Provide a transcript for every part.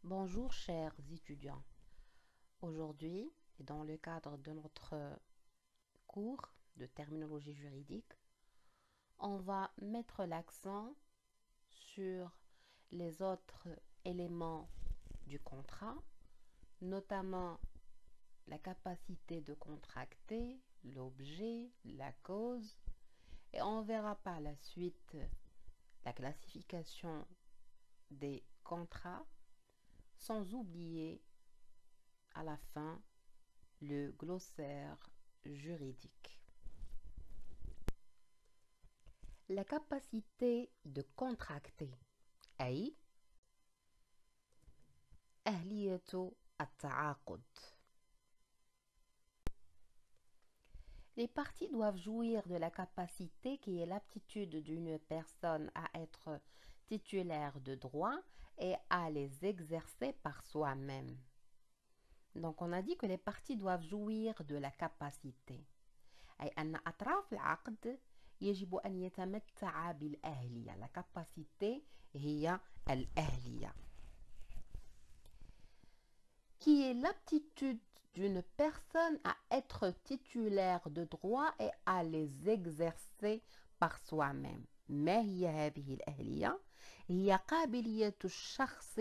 Bonjour chers étudiants. Aujourd'hui, et dans le cadre de notre cours de terminologie juridique, on va mettre l'accent sur les autres éléments du contrat, notamment la capacité de contracter, l'objet, la cause, et on verra par la suite la classification des contrats, sans oublier à la fin le glossaire juridique. La capacité de contracter أي أهلية التعاقد. Les parties doivent jouir de la capacité qui est l'aptitude d'une personne à être titulaire de droits et à les exercer par soi-même. Donc on a dit que les parties doivent jouir de la capacité. أي أن أطراف العقد يجب أن يتمتع بالأهلية. La capacité هي الأهلية. Qui est l'aptitude d'une personne à être titulaire de droits et à les exercer par soi-même. ما هي هذه الأهلية؟ هي قابلية الشخص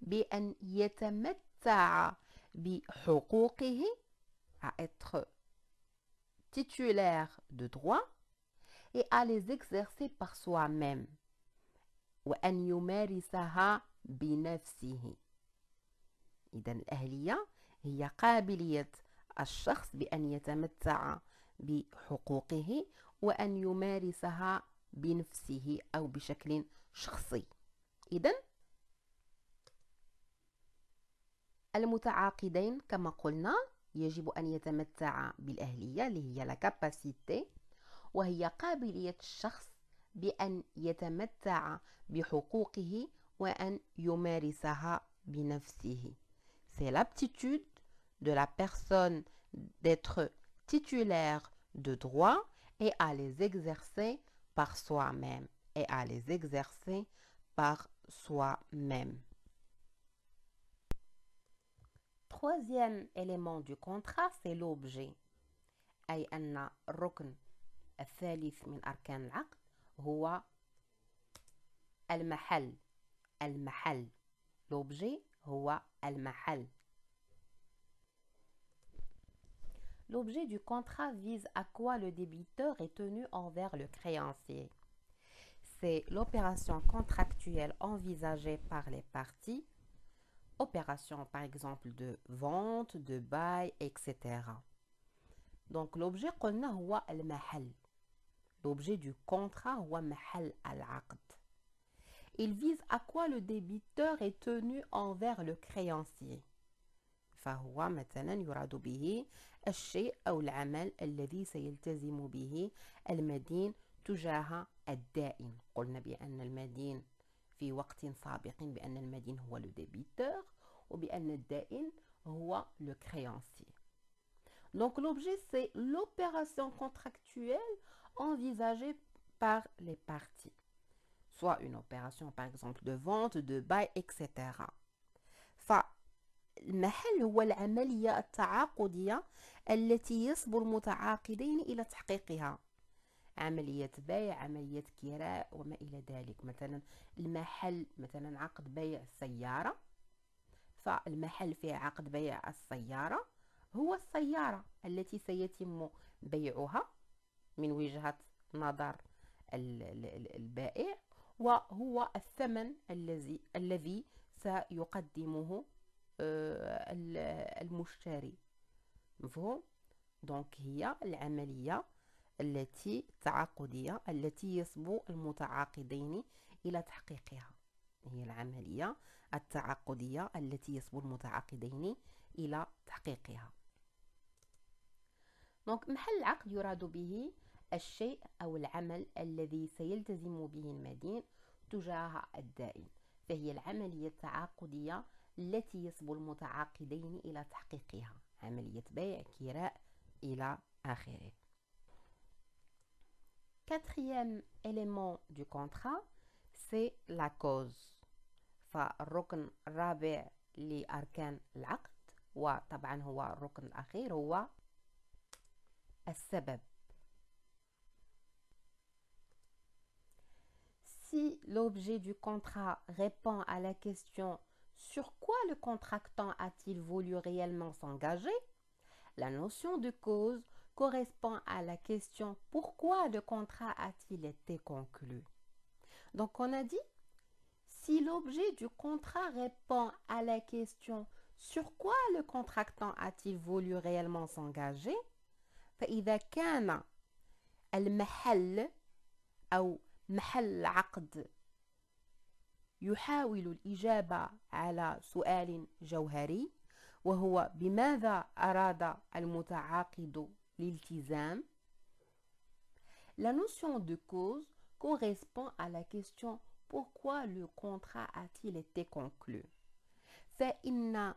بأن يتمتع بحقوقه à être titulaire de droits et à les exercer par soi-même. وأن يمارسها بنفسه. إذن الأهلية هي قابلية الشخص بأن يتمتع بحقوقه وأن يمارسها بنفسه أو بشكل شخصي. إذن المتعاقدين كما قلنا يجب أن يتمتع بالأهلية اللي هي la capacité، وهي قابلية الشخص بأن يتمتع بحقوقه وأن يمارسها بنفسه. C'est l'aptitude de la personne d'être titulaire de droits et à les exercer par soi-même. Et à les exercer par soi-même. Troisième élément du contrat, c'est l'objet. أي أن الركن الثالث من أركان العقد هو المحل. المحل. L'objet هو المحل. L'objet du contrat vise à quoi le débiteur est tenu envers le créancier. C'est l'opération contractuelle envisagée par les parties, opération par exemple de vente, de bail, etc. Donc l'objet قلنا هو المحل. L'objet du contrat هو محل العقد. Il vise à quoi le débiteur est tenu envers le créancier. فهو مثلا يراد به الشيء أو العمل الذي سيلتزم به المدين تجاه الدائن. قلنا بأن المدين في وقت سابق بأن المدين هو le débiteur وبأن الدائن هو le créancier. Donc l'objet c'est l'opération contractuelle envisagée par les parties. Soit une opération par exemple de vente, de bail, etc. فالمحل هو العملية التعاقدية التي يصبو المتعاقدين إلى تحقيقها. عملية بيع، عملية كراء وما إلى ذلك. مثلا المحل مثلا عقد بيع السيارة، فالمحل فيه عقد بيع السيارة هو السيارة التي سيتم بيعها من وجهة نظر البائع، وهو الثمن الذي سيقدمه المشتري. مفهوم؟ دونك هي العملية التعاقدية التي يصبو المتعاقدين إلى تحقيقها. هي العملية التعاقدية التي يصبو المتعاقدين إلى تحقيقها. دونك محل العقد يراد به الشيء أو العمل الذي سيلتزم به المدين تجاه الدائن، فهي العملية التعاقدية التي يصبو المتعاقدين إلى تحقيقها. عملية بيع، كراء إلى آخره. Quatrième élément du contrat, c'est la cause. فالركن الرابع لأركان العقد، وطبعا هو الركن الأخير هو السبب. Si l'objet du contrat répond à la question sur quoi le contractant a-t-il voulu réellement s'engager, la notion de cause correspond à la question pourquoi le contrat a-t-il été conclu. Donc on a dit, si l'objet du contrat répond à la question sur quoi le contractant a-t-il voulu réellement s'engager, فإذا كان المحل أو محل العقد يحاول الإجابة على سؤال جوهري وهو بماذا أراد المتعاقد l'iltizam, la notion de cause correspond à la question pourquoi le contrat a-t-il été conclu. فإن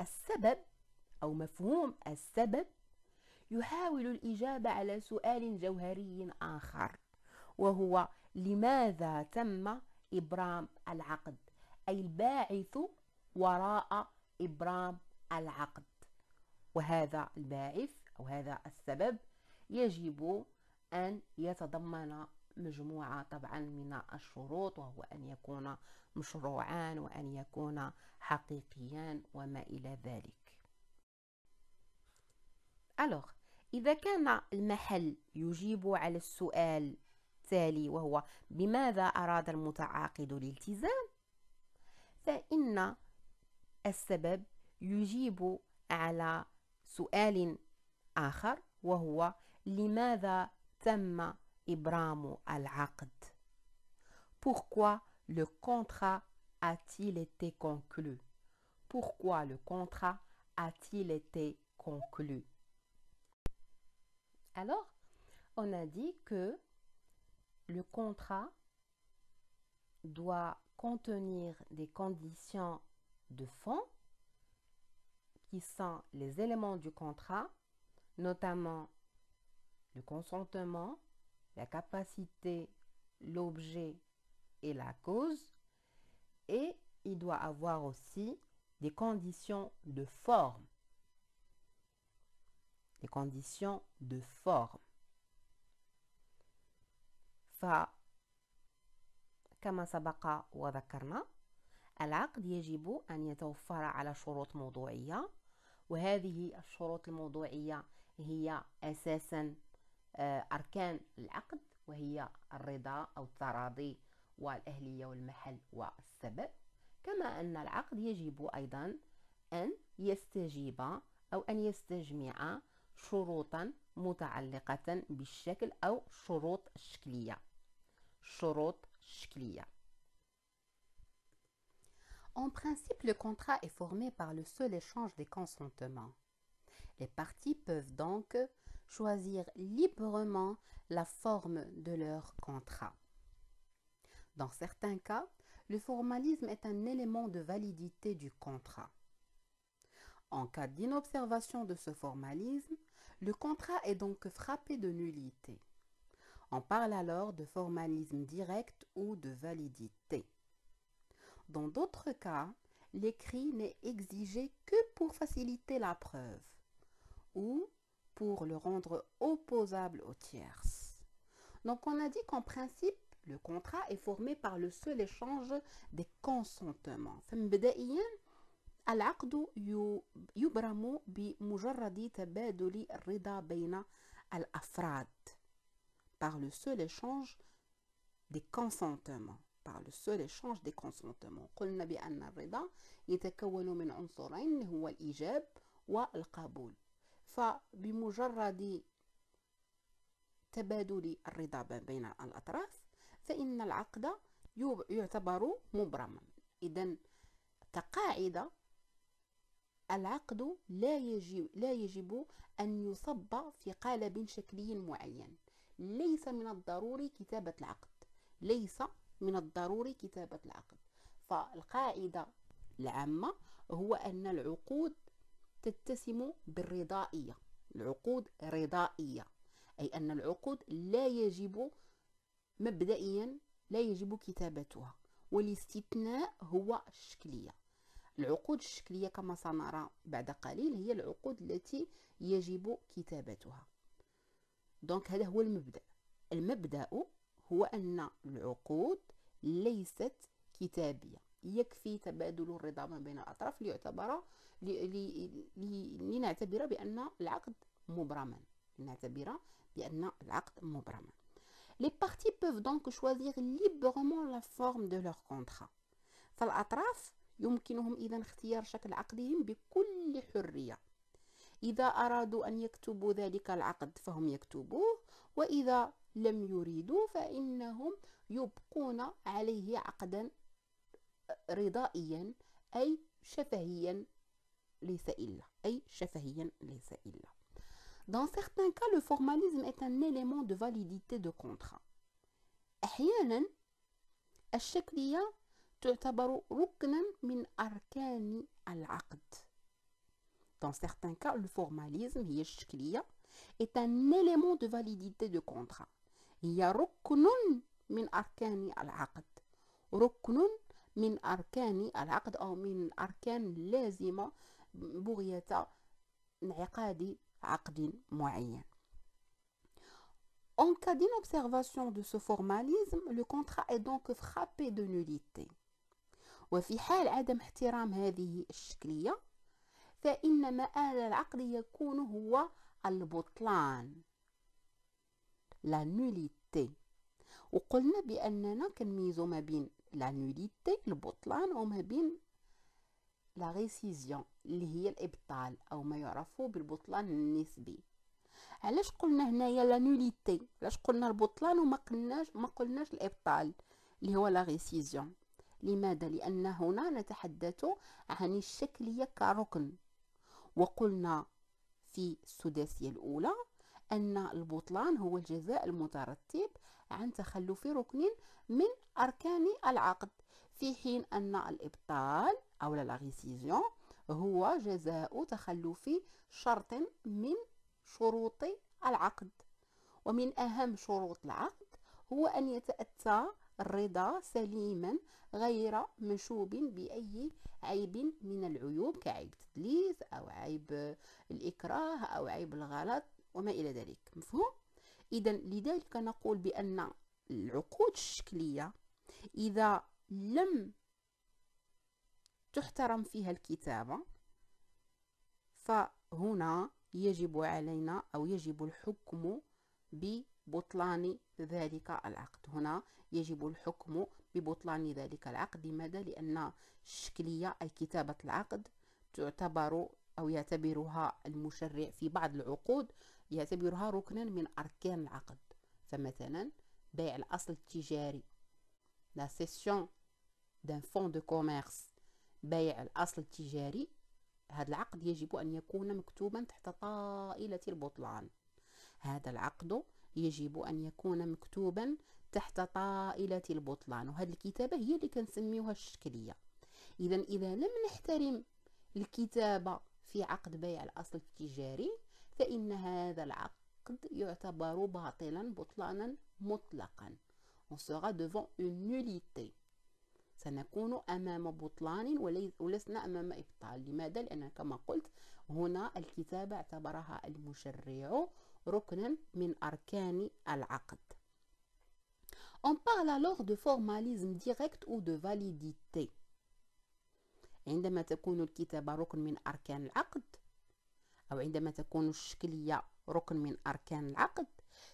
السبب أو مفهوم السبب يحاول الإجابة على سؤال جوهري آخر وهو لماذا تم إبرام العقد، أي الباعث وراء إبرام العقد. وهذا الباعث أو هذا السبب يجب أن يتضمن مجموعة طبعا من الشروط، وهو أن يكون مشروعان وأن يكون حقيقيان وما إلى ذلك. Alors, إذا كان المحل يجيب على السؤال التالي وهو بماذا أراد المتعاقد الالتزام، فإن السبب يجيب على سؤال آخر وهو لماذا تم إبرام العقد. Pourquoi le contrat a-t-il été conclu? Pourquoi le contrat a-t-il été conclu? Alors, on a dit que le contrat doit contenir des conditions de fond qui sont les éléments du contrat, notamment le consentement, la capacité, l'objet et la cause, et il doit avoir aussi des conditions de forme. Les conditions de forme. فكما سبق وذكرنا العقد يجب أن يتوفر على شروط موضوعية، وهذه الشروط الموضوعية هي أساسا أركان العقد، وهي الرضا أو التراضي والأهلية والمحل والسبب. كما أن العقد يجب أيضا أن يستجيب أو أن يستجمع شروطا متعلقة بالشكل أو شروط شكلية. شروط شكلية. En principe, le contrat est formé par le seul échange des consentements. Les parties peuvent donc choisir librement la forme de leur contrat. Dans certains cas, le formalisme est un élément de validité du contrat. En cas d'inobservation de ce formalisme, le contrat est donc frappé de nullité. On parle alors de formalisme direct ou de validité. Dans d'autres cas, l'écrit n'est exigé que pour faciliter la preuve ou pour le rendre opposable aux tierces. Donc on a dit qu'en principe, le contrat est formé par le seul échange des consentements. فمبدئيا العقد يبرم بمجرد تبادل الرضا بين الأفراد par le seul échange des consentements. Par le seul échange des consentements. قلنا بأن الرضا يتكون من عنصرين هو الإيجاب والقبول. فبمجرد تبادل الرضا بين الأطراف فإن العقد يعتبر مبرما. إذن كقاعدة العقد لا يجب أن يصب في قالب شكلي معين. ليس من الضروري كتابة العقد. ليس من الضروري كتابة العقد. فالقاعدة العامة هو أن العقود تتسم بالرضائية. العقود رضائية، أي أن العقود لا يجب مبدئيا لا يجب كتابتها، والاستثناء هو الشكلية. العقود الشكلية كما سنرى بعد قليل هي العقود التي يجب كتابتها. دونك هذا هو المبدأ. المبدأ هو أن العقود ليست كتابية، يكفي تبادل الرضا ما بين الأطراف لنعتبر بأن العقد مبرما. Les parties peuvent donc choisir librement la forme de leur contrat. فالأطراف يمكنهم إذن اختيار شكل عقدهم بكل حرية. إذا أرادوا أن يكتبوا ذلك العقد فهم يكتبوه، وإذا لم يريدوا فإنهم يبقون عليه عقدا رضائيا أي شفهيا ليس إلا. Dans certains cas, le formalisme est un élément de validité de contrat. أحيانا الشكلية تعتبر ركنا من أركان العقد. Dans certains cas, le formalisme هي الشكلية est un élément de validité de contrat. هي ركن من أركان العقد، أو من أركان لازمة بغية انعقاد عقد معين. En cas d'inobservation de ce formalisme, le contrat est donc frappé de nullité. وفي حال عدم احترام هذه الشكلية فإن مآل العقد يكون هو البطلان، la nullité. وقلنا بأننا كنميزو ما بين la nullité البطلان وما بين la récision اللي هي الإبطال أو ما يعرف بالبطلان النسبي. علاش قلنا هنايا لا نوليتي؟ علاش قلنا البطلان وما قلناش الإبطال اللي هو لا ريسيزيون؟ لماذا؟ لأن هنا نتحدث عن الشكلية كركن، وقلنا في السداسية الأولى أن البطلان هو الجزاء المترتب عن تخلف ركن من أركان العقد، في حين أن الإبطال أو لا ريسيزيون هو جزاء تخلف شرط من شروط العقد. ومن أهم شروط العقد هو أن يتأتى الرضا سليما غير مشوب بأي عيب من العيوب، كعيب التدليس أو عيب الإكراه أو عيب الغلط وما إلى ذلك. مفهوم؟ إذن لذلك نقول بأن العقود الشكلية إذا لم تحترم فيها الكتابة فهنا يجب علينا أو يجب الحكم ببطلان ذلك العقد. هنا يجب الحكم ببطلان ذلك العقد. لماذا؟ لأن الشكلية أي كتابة العقد تعتبر أو يعتبرها المشرع في بعض العقود يعتبرها ركنا من أركان العقد. فمثلا بيع الأصل التجاري، la cession d'un fonds de commerce، بيع الأصل التجاري، هذا العقد يجب أن يكون مكتوبا تحت طائلة البطلان. هذا العقد يجب أن يكون مكتوبا تحت طائلة البطلان، وهذه الكتابة هي اللي كنسميوها الشكلية. إذا لم نحترم الكتابة في عقد بيع الأصل التجاري فإن هذا العقد يعتبر باطلا بطلانا مطلقا. On sera devant une nullité. سنكون أمام بطلان ولسنا أمام إبطال. لماذا؟ لأن كما قلت هنا الكتابة اعتبرها المشرع ركنا من أركان العقد. On parle alors de formalisme direct ou de validité. عندما تكون الكتابة ركن من أركان العقد أو عندما تكون الشكلية ركن من أركان العقد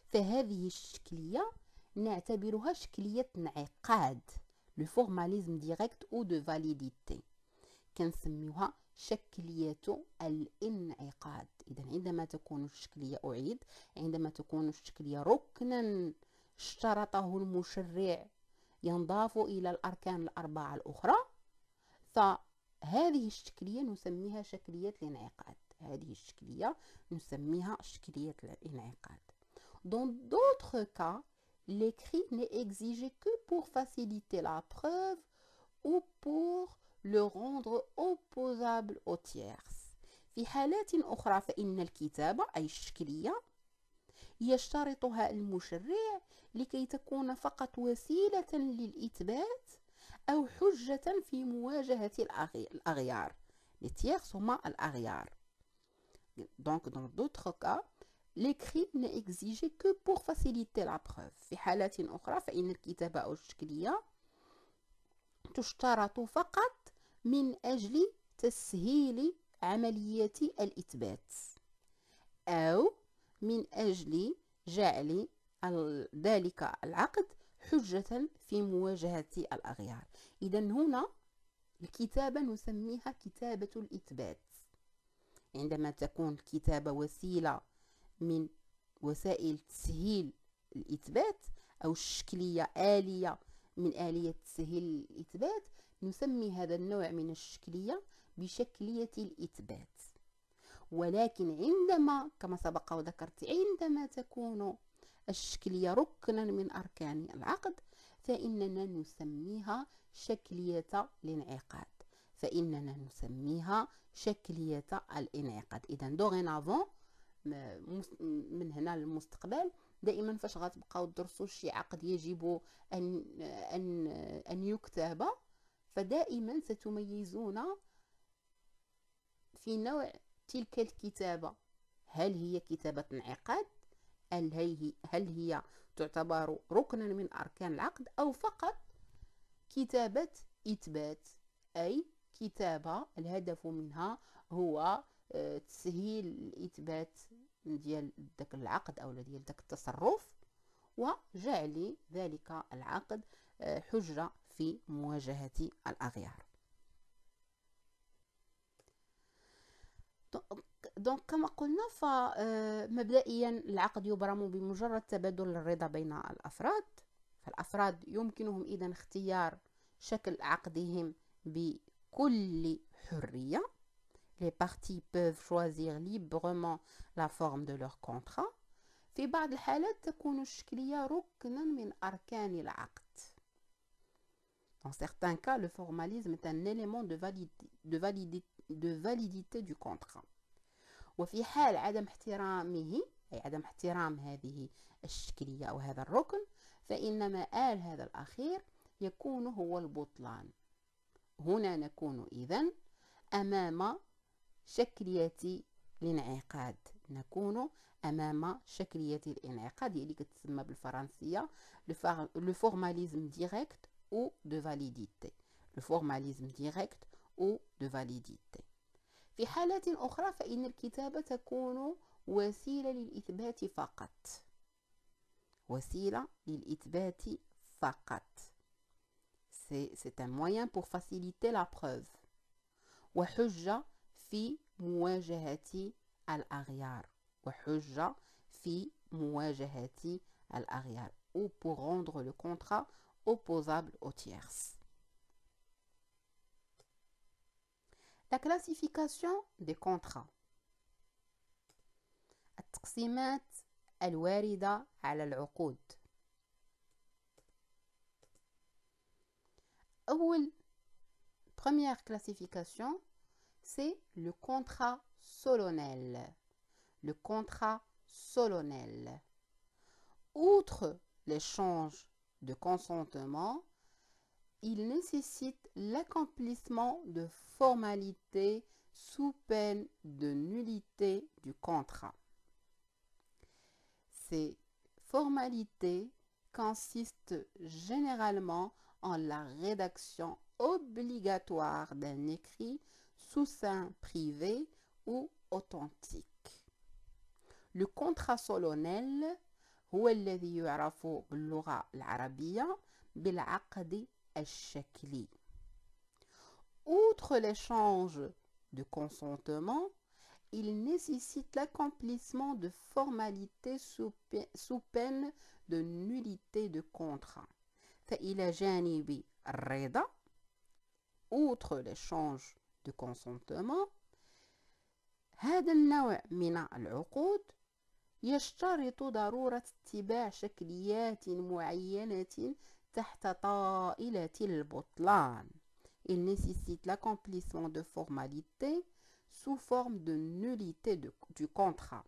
فهذه الشكلية نعتبرها شكلية انعقاد، le formalisme direct ou de validité، كنسميوها شكلية الانعقاد. إذا عندما تكون الشكلية عندما تكون الشكلية ركنا اشترطه المشرع ينضاف إلى الأركان الأربعة الأخرى فهذه الشكلية نسميها شكلية الانعقاد. Dans d'autres cas, l'écrit n'est exigé que pour faciliter la preuve ou pour le rendre opposable aux tierces. في حالات أخرى فإن الكتابة أي الشكلية يشترطها المشرع لكي تكون فقط وسيلة للإثبات أو حجة في مواجهة الأغيار. Les tiers هما الأغيار. Donc dans d'autres cas l'écrit n'est exigé que pour faciliter la preuve. في حالات أخرى فإن الكتابة أو الشكلية تشترط فقط من أجل تسهيل عملية الإثبات أو من أجل جعل ذلك العقد حجة في مواجهة الأغيار. إذن هنا الكتابة نسميها كتابة الإثبات. عندما تكون الكتابة وسيلة من وسائل تسهيل الإثبات أو الشكلية آلية من آلية تسهيل الإثبات، نسمي هذا النوع من الشكلية بشكلية الإثبات. ولكن عندما كما سبق وذكرت عندما تكون الشكلية ركنا من أركان العقد فإننا نسميها شكلية الانعقاد. إذن دوغينافون من هنا للمستقبل دائما فاش غتبقاو تدرسوا شي عقد يجب أن يكتب، فدائما ستميزون في نوع تلك الكتابة، هل هي كتابة انعقاد، هل هي تعتبر ركنا من أركان العقد، أو فقط كتابة إثبات، أي كتابة الهدف منها هو تسهيل الإثبات ديال داك العقد أو ديال داك التصرف وجعل ذلك العقد حجة في مواجهة الأغيار. دونك كما قلنا فمبدئيا العقد يبرم بمجرد تبادل الرضا بين الأفراد. فالأفراد يمكنهم إذن اختيار شكل عقدهم بكل حرية. Les parties peuvent choisir librement la forme de leur contrat. في بعض الحالات تكون الشكلية ركنا من أركان العقد. Dans certains cas, le formalisme est un élément de validité du contrat. وفي حال عدم احترامه أي عدم احترام هذه الشكلية أو هذا الركن فإن مآل هذا الأخير يكون هو البطلان. هنا نكون إذن أمام شكلية الانعقاد. اللي كتسمى بالفرنسية le formalisme direct ou de validité. في حالات أخرى فإن الكتابة تكون وسيلة للإثبات فقط. C'est un moyen pour faciliter la preuve. وحجة في مواجهة الأغيار ou pour rendre le contrat opposable aux tierces. La classification des contrats. التقسيمات الواردة على العقود. Première classification, c'est le contrat solennel. Outre l'échange de consentement, il nécessite l'accomplissement de formalités sous peine de nullité du contrat. Ces formalités consistent généralement en la rédaction obligatoire d'un écrit sous seing privé ou authentique. Le contrat solennel هو الذي يعرف باللغة العربية بالعقد الشكلي. Outre l'échange de consentement, il nécessite l'accomplissement de formalités sous peine de nullité de contrat. فإلى جانب الرضا outre l'échange de consentement هذا النوع من العقود يشترط ضرورة اتباع شكليات معينة تحت طائلة البطلان. Il nécessite l'accomplissement de formalités sous forme de nullité du contrat.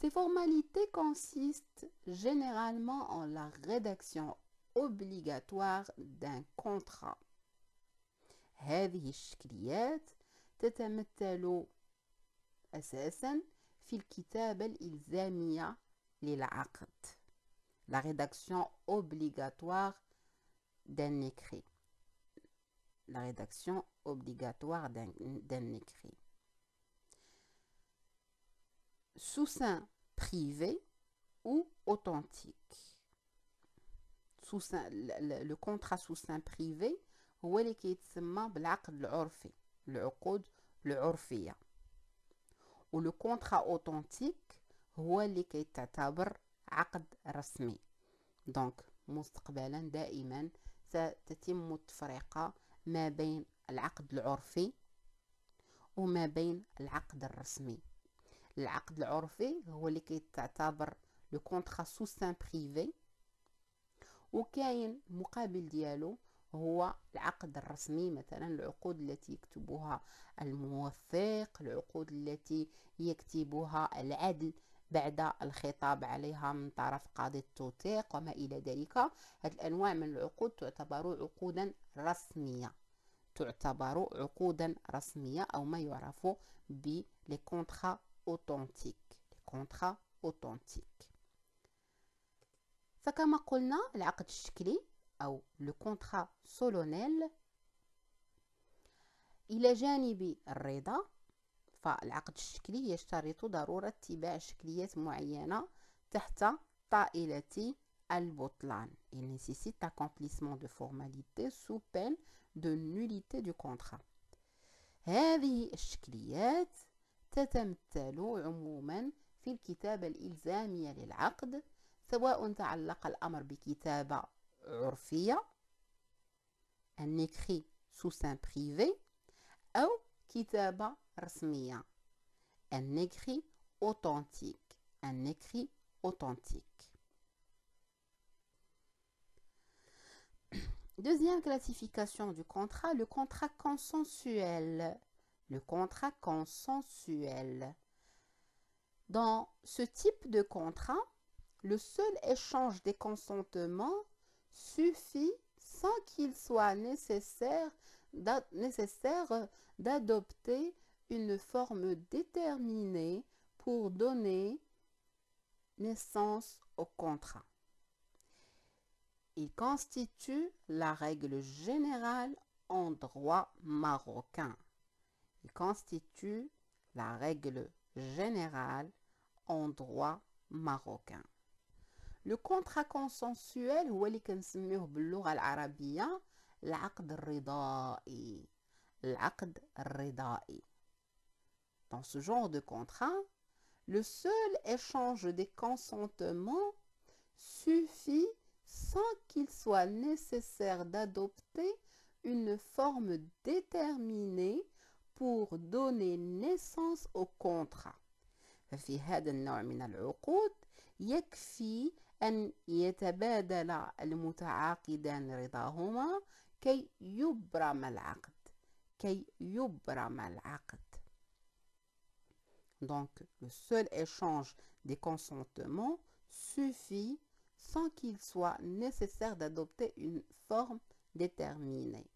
Ces formalités consistent généralement en la rédaction obligatoire d'un contrat. هذه الشكليات تتمثل أساسا في الكتابة الإلزامية للعقد. La rédaction obligatoire d'un écrit. La rédaction obligatoire d'un écrit. Sous-seing privé ou authentique. Le contrat sous-seing privé هو اللي كيتسمى بالعقد العرفي، العقود العرفية. و لو كونترا اوتنتيك هو اللي كيتعتبر عقد رسمي. دونك مستقبلا دائما ستتم التفرقة ما بين العقد العرفي وما بين العقد الرسمي. العقد العرفي هو اللي كيتعتبر لو كونترا سو سان بريفي، وكاين المقابل ديالو هو العقد الرسمي، مثلا العقود التي يكتبها الموثق، العقود التي يكتبها العدل بعد الخطاب عليها من طرف قاضي التوثيق وما إلى ذلك. هذه الأنواع من العقود تعتبر عقودا رسمية، تعتبر عقودا رسمية أو ما يعرف ب les contrats authentiques. les contrats authentiques. فكما قلنا العقد الشكلي أو le contrat solennel إلى جانب الرضا، فالعقد الشكلي يشترط ضرورة اتباع شكليات معينة تحت طائلة البطلان. Il nécessite l'accomplissement de formalités sous peine de nullité du contrat. هذه الشكليات تتمثل عموما في الكتابة الإلزامية للعقد، سواء تعلق الأمر بكتابة عرفية un écrit sous seing privé أو كتابة رسمية un écrit authentique. un écrit authentique. Deuxième classification du contrat, le contrat consensuel. Le contrat consensuel. Dans ce type de contrat, le seul échange des consentements suffit sans qu'il soit nécessaire d'adopter une forme déterminée pour donner naissance au contrat. Il constitue la règle générale en droit marocain. Il constitue la règle générale en droit marocain. Le contrat consensuel هو اللي كنسميه باللغة العربية العقد الرضائي. العقد الرضائي. Dans ce genre de contrat, le seul échange des consentements suffit sans qu'il soit nécessaire d'adopter une forme déterminée pour donner naissance au contrat. ففي هذا النوع من العقود يكفي أن يتبادل المتعاقدان رضاهما كي يبرم العقد. كي يبرم العقد. Donc, le seul échange des consentements suffit sans qu'il soit nécessaire d'adopter une forme déterminée.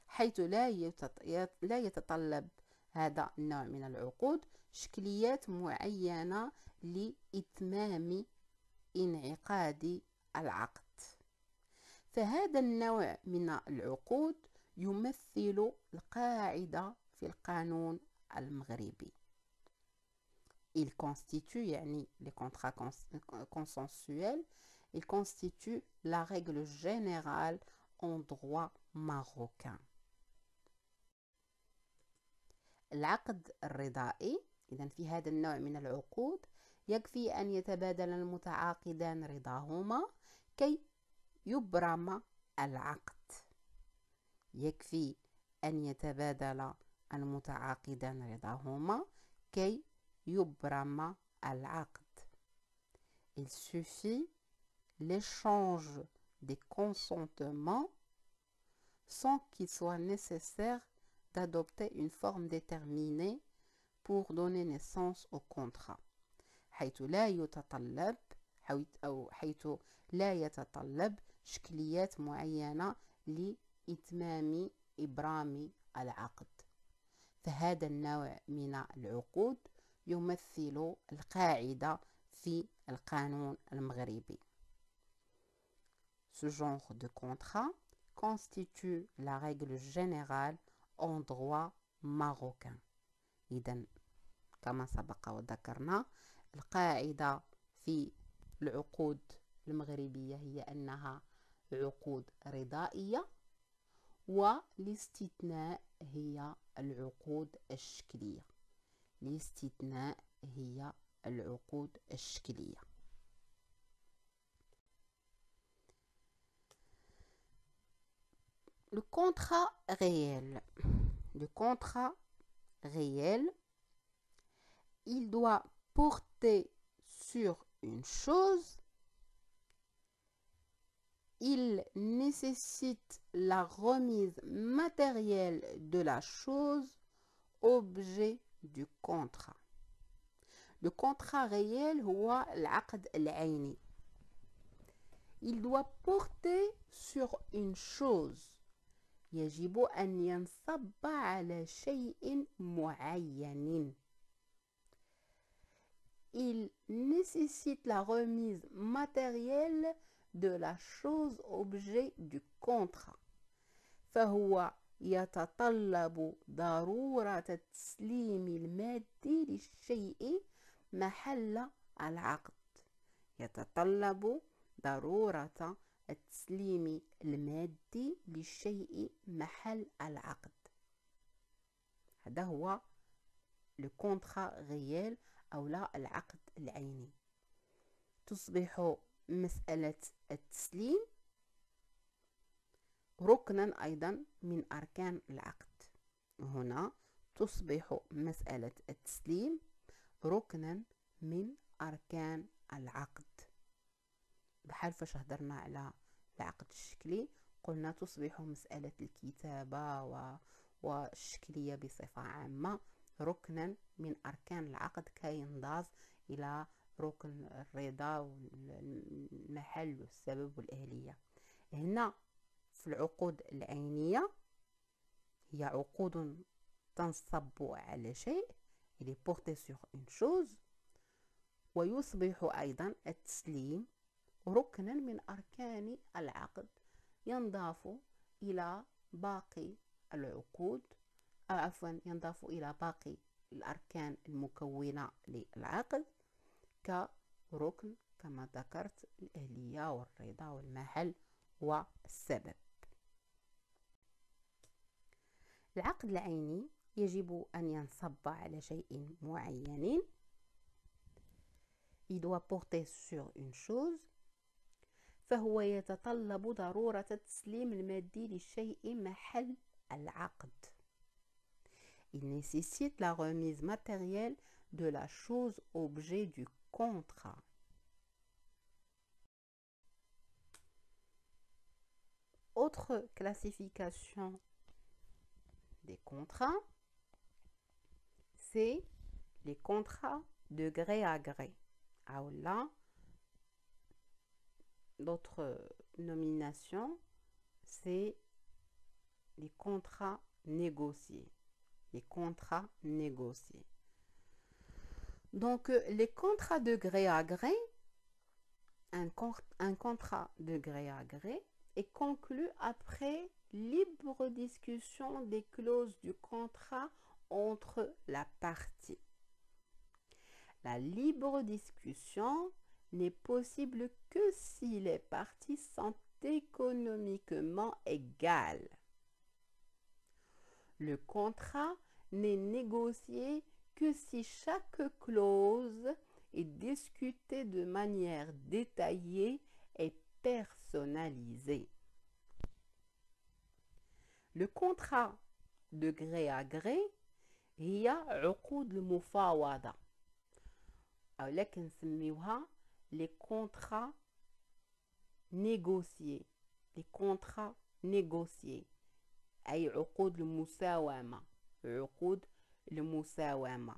حيث لا يتطلب هذا النوع من العقود شكليات معينة لإتمام انعقاد العقد. فهذا النوع من العقود يمثل القاعدة في القانون المغربي. Il constitue, يعني les contrats consensuels, il constitue la règle générale en droit marocain. العقد الرضائي، إذن في هذا النوع من العقود يكفي أن يتبادل المتعاقدان رضاهما كي يبرم العقد. يكفي أن يتبادل المتعاقدان رضاهما كي يبرم العقد. Il suffit l'échange des consentements sans qu'il soit nécessaire d'adopter une forme déterminée pour donner naissance au contrat. حيث أو حيث لا يتطلب شكليات معينة لإتمام إبرام العقد. فهذا النوع من العقود يمثل القاعدة في القانون المغربي. Ce genre de contrat constitue la règle générale en droit marocain. إذن كما سبق وذكرنا القاعدة في العقود المغربية هي أنها عقود رضائية، والاستثناء هي العقود الشكلية. الاستثناء هي العقود الشكلية. Le contrat réel. Le contrat réel, il doit porter sur une chose. Il nécessite la remise matérielle de la chose, objet du contrat. Le contrat réel هو العقد العيني. Il doit porter sur une chose. يجب أن ينصب على شيء معين. Il nécessite la remise matérielle de la chose objet du contrat. فهو يتطلب ضرورة التسليم المادي للشيء محل العقد. يتطلب ضرورة التسليم المادي للشيء محل العقد. هذا هو le contrat réel أو لا العقد العيني. تصبح مسألة التسليم ركنا أيضا من أركان العقد. هنا تصبح مسألة التسليم ركنا من أركان العقد. بحال فاش هضرنا على العقد الشكلي قلنا تصبح مسألة الكتابة والشكلية بصفة عامة ركنا من أركان العقد كي ينضاف إلى ركن الرضا والمحل والسبب والأهلية. هنا في العقود العينية هي عقود تنصب على شيء il est porté sur une chose، ويصبح أيضا التسليم ركنا من أركان العقد ينضاف إلى باقي العقود، أو عفوا ينضاف إلى باقي الأركان المكونة للعقد كركن كما ذكرت الأهلية والرضا والمحل والسبب. العقد العيني يجب أن ينصب على شيء معين. Il doit porter sur une chose. فهو يتطلب ضرورة التسليم المادي للشيء محل العقد. Il nécessite la remise matérielle de la chose objet du contrat. Autre classification des contrats, c'est les contrats de gré à gré. Alors là, d'autres nominations, c'est les contrats négociés. Les contrats négociés. Donc, les contrats de gré à gré, un contrat de gré à gré est conclu après libre discussion des clauses du contrat entre la partie. La libre discussion n'est possible que si les parties sont économiquement égales. Le contrat n'est négocié que si chaque clause est discutée de manière détaillée et personnalisée. Le contrat de gré à gré هي عقود المفاوضة، أو لكن نسميوها les contrats négociés. Les contrats négociés أي عقود المساومة. عقود المساومة.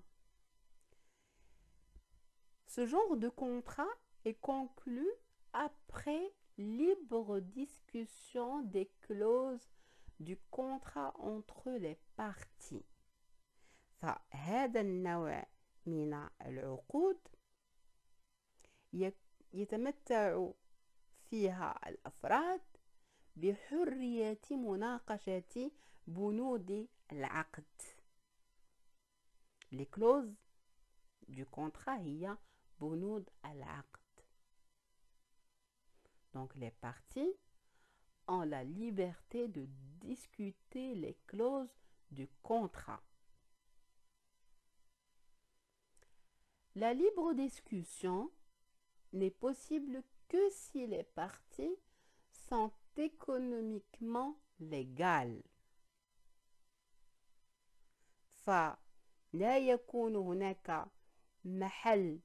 Ce genre de contrat est conclu après libre discussion des clauses du contrat entre les parties. فهذا النوع من العقود يتمتع فيها الأفراد بحرية مناقشة بنود العقد. Les clauses du contrat هي بنود العقد. Donc les parties ont la liberté de discuter les clauses du contrat. La libre discussion n'est possible que si les parties sont économiquement légales. فلا يكون هناك محل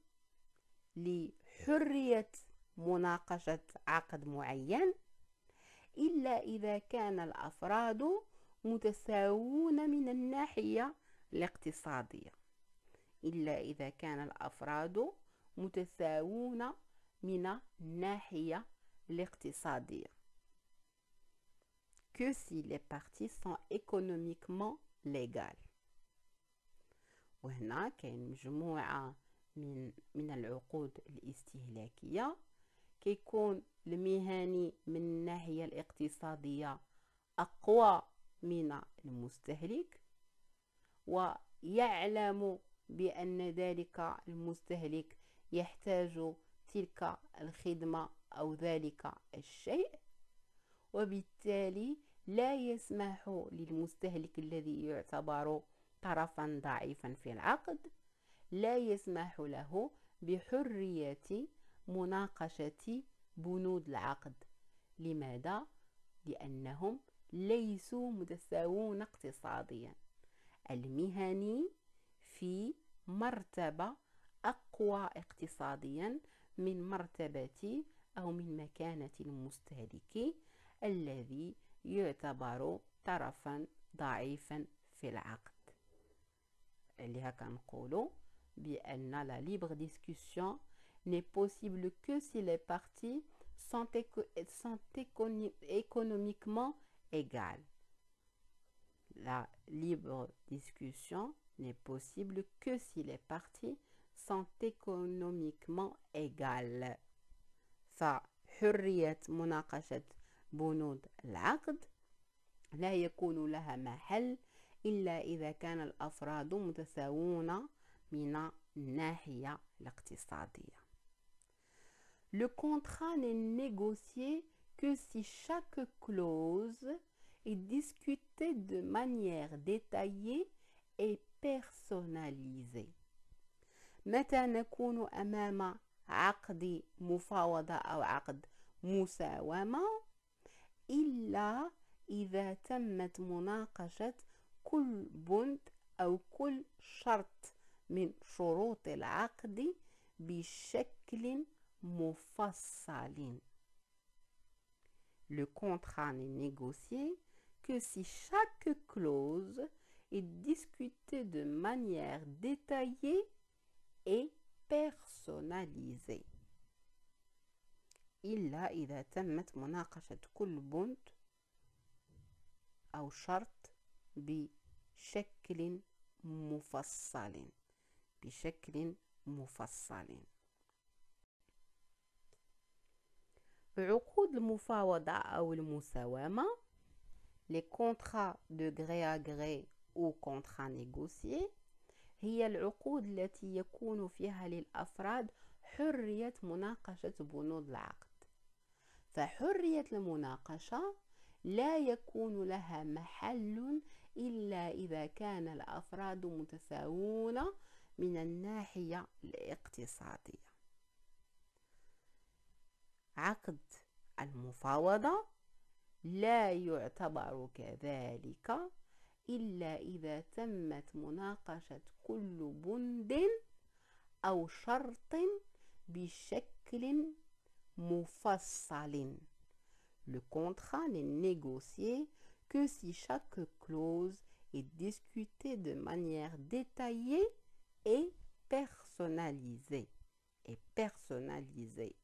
لحرية مناقشة عقد معين إلا إذا كان الأفراد متساوون من الناحية الاقتصادية. إلا إذا كان الأفراد متساوون من الناحية الاقتصادية. Que si les parties sont économiquement légales. وهنا كاين مجموعة من العقود الاستهلاكية كيكون المهني من الناحية الاقتصادية أقوى من المستهلك ويعلم بأن ذلك المستهلك يحتاج تلك الخدمة أو ذلك الشيء، وبالتالي لا يسمح للمستهلك الذي يعتبر طرفا ضعيفا في العقد لا يسمح له بحرية مناقشة بنود العقد. لماذا؟ لأنهم ليسوا متساوون اقتصاديا. المهني في مرتبة أقوى اقتصاديا من مرتبة أو من مكانة المستهلك الذي يعتبر طرفا ضعيفا في العقد. اللي كنقولوا بأن la libre discussion n'est possible que si les parties sont économiquement égales. La libre discussion n'est possible que si les parties sont économiquement égales. فحرية مناقشة بنود العقد لا يكون لها محل إلا إذا كان الأفراد متساوون من الناحية الاقتصادية. Le contrat n'est négocié que si chaque clause est discutée de manière détaillée et personnalisée. متى نكون أمام عقد مفاوضة أو عقد مساومة؟ إلا إذا تمت مناقشة كل بند أو كل شرط من شروط العقد بشكل مفصل. Le contrat n'est négocié que si chaque clause est discutée de manière détaillée et personnalisée. إلا إذا تمت مناقشة كل بند أو شرط بشكل مفصل. عقود المفاوضة أو المساومة les contrats de gré à gré ou contrats négociés هي العقود التي يكون فيها للأفراد حرية مناقشة بنود العقد. فحرية المناقشة لا يكون لها محل إلا إذا كان الأفراد متساوون من الناحية الاقتصادية. عقد المفاوضة لا يعتبر كذلك إلا إذا تمت مناقشة كل بند أو شرط بشكل مفصل. Le contrat n'est négocié que si chaque clause est discutée de manière détaillée et personnalisée. et personnalisé.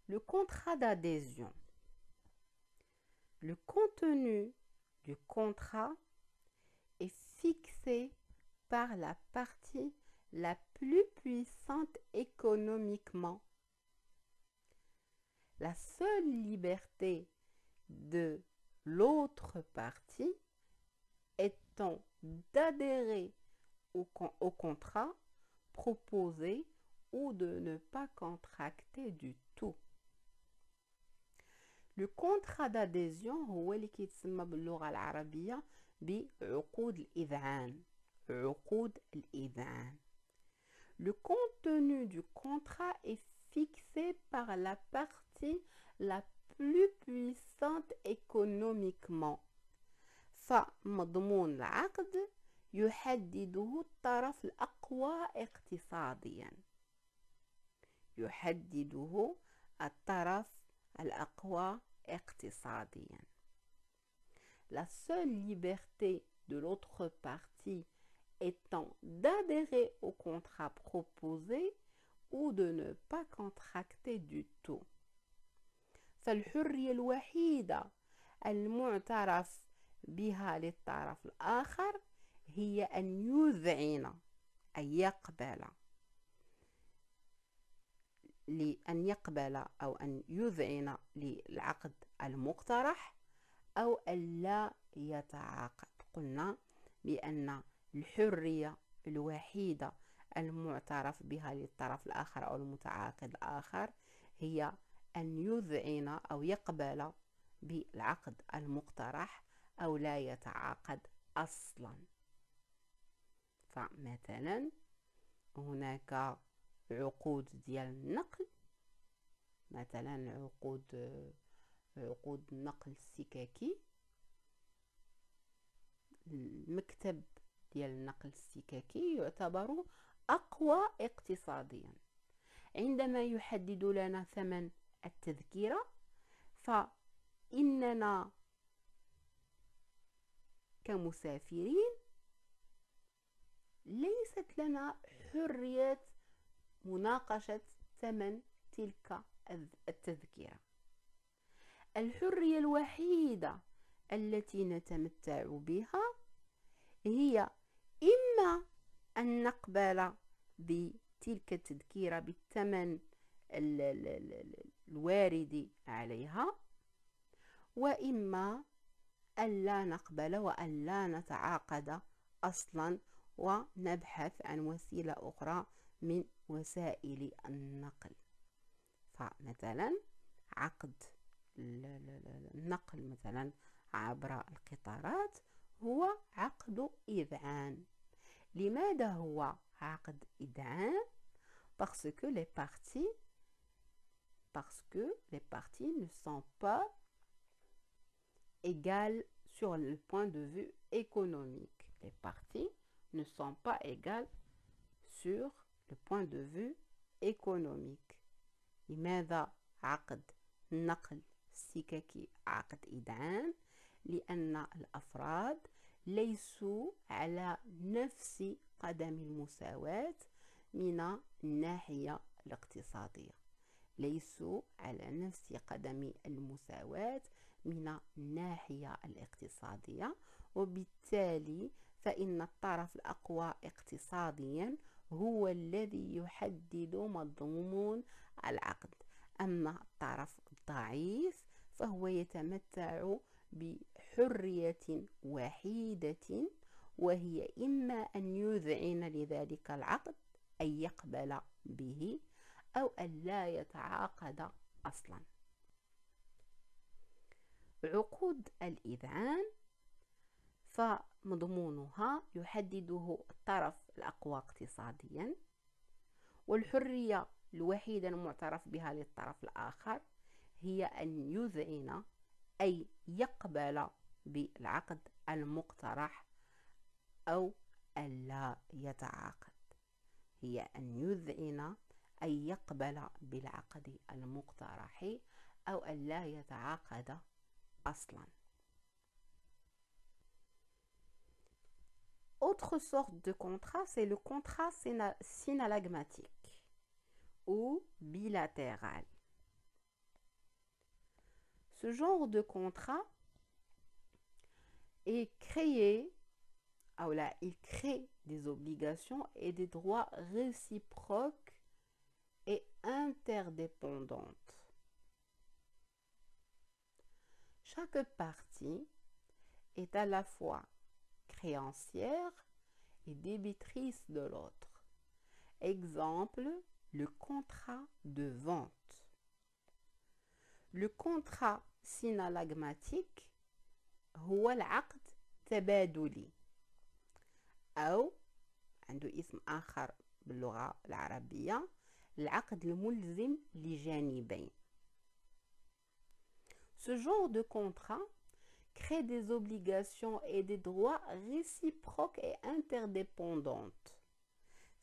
Le contrat d'adhésion. Le contenu du contrat est fixé par la partie la plus puissante économiquement. La seule liberté de l'autre partie étant d'adhérer au contrat proposé ou de ne pas contracter du tout. Le contrat d'adhésion هو اللي كيتسمى باللغة العربية بعقود الإذعان. عقود الإذعان. Le contenu du contrat est fixé par la partie la plus puissante économiquement. فمضمون العقد يحدده الطرف الأقوى اقتصاديا. يحدده الطرف الأقوى اقتصاديا. La seule liberté de l'autre partie étant d'adhérer au contrat proposé ou de ne pas contracter du tout. فالحرية الوحيدة المعترف بها للطرف الآخر هي أن يذعن أن يقبل أو أن يذعن للعقد المقترح أو أن لا يتعاقد. قلنا بأن الحرية الوحيدة المعترف بها للطرف الآخر أو المتعاقد الآخر هي أن يذعن أو يقبل بالعقد المقترح أو لا يتعاقد أصلا. فمثلا هناك عقود ديال النقل، مثلا عقود النقل السككي. المكتب ديال النقل السككي يعتبر أقوى اقتصاديا. عندما يحدد لنا ثمن التذكرة فإننا كمسافرين ليست لنا حرية مناقشة ثمن تلك التذكرة. الحرية الوحيدة التي نتمتع بها هي إما أن نقبل بتلك التذكرة بالثمن الوارد عليها، وإما أن لا نقبل وأن لا نتعاقد أصلا ونبحث عن وسيلة أخرى من وسائل النقل. فمثلا عقد النقل مثلا عبر القطارات هو عقد إذعان. لماذا هو عقد إذعان؟ Parce que les parties ne sont pas égales sur le point de vue économique. Les parties ne sont pas égales sur le point de vue économique. لماذا عقد نقل سككي عقد إذعان؟ لأن الأفراد ليسوا على نفس قدم المساواة من الناحية الاقتصادية. ليسوا على نفس قدم المساواة من الناحية الاقتصادية، وبالتالي فإن الطرف الأقوى اقتصاديا هو الذي يحدد مضمون العقد، أما الطرف الضعيف فهو يتمتع بحرية وحيدة، وهي إما أن يذعن لذلك العقد أن يقبل به أو أن لا يتعاقد أصلا. عقود الإذعان فمضمونها يحدده الطرف الأقوى اقتصاديا، والحرية الوحيدة المعترف بها للطرف الآخر هي أن يذعن أي يقبل بالعقد المقترح أو ألا يتعاقد. هي أن يذعن أي يقبل بالعقد المقترح أو ألا يتعاقد أصلا. Autre sorte de contrat, c'est le contrat synallagmatique ou bilatéral. Ce genre de contrat est créé, il crée des obligations et des droits réciproques et interdépendantes. Chaque partie est à la fois créancière et débitrice de l'autre. Exemple, le contrat de vente. Le contrat synallagmatique هو العقد تبادلي أو عنده اسم آخر باللغة العربية العقد الملزم لجانبين. Ce genre de contrat crée des obligations et des droits réciproques et interdépendantes.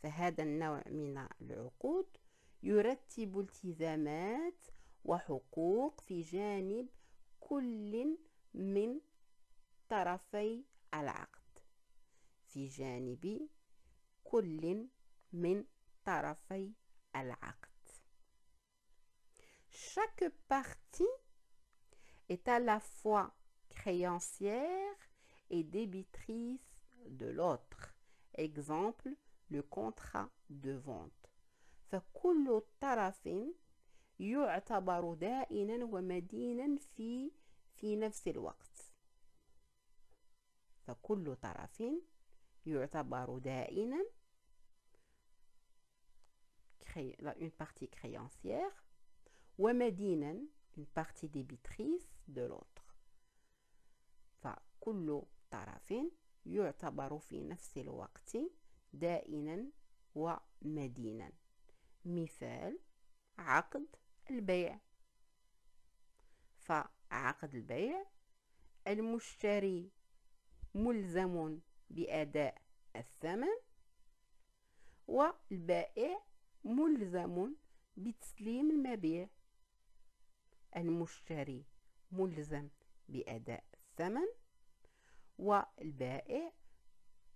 فهذا النوع من العقود يرتب التزامات وحقوق في جانب كل من طرفي العقد. في جانب كل من طرفي العقد. Chaque partie est à la fois créancière et débitrice de l'autre. Exemple, le contrat de vente. فكل طرف يعتبر دائنا ومدينا في نفس الوقت. فكل طرف يعتبر دائنا une partie créancière ومدينا une partie débitrice de l'autre. فكل طرف يعتبر في نفس الوقت دائنا ومدينا. مثال عقد البيع. فعقد البيع المشتري ملزم بأداء الثمن والبائع ملزم بتسليم المبيع. المشتري ملزم بأداء الثمن والبائع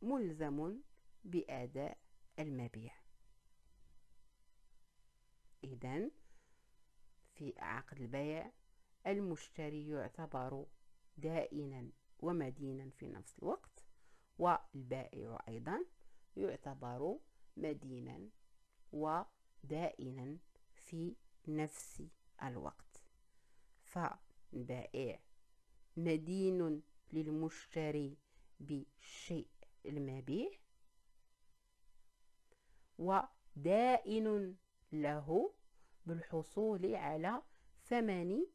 ملزم بأداء المبيع. إذن في عقد البيع المشتري يعتبر دائنا ومدينا في نفس الوقت والبائع أيضا يعتبر مدينا ودائنا في نفس الوقت. فالبائع مدين للمشتري بشيء المبيع ودائن له بالحصول على ثمن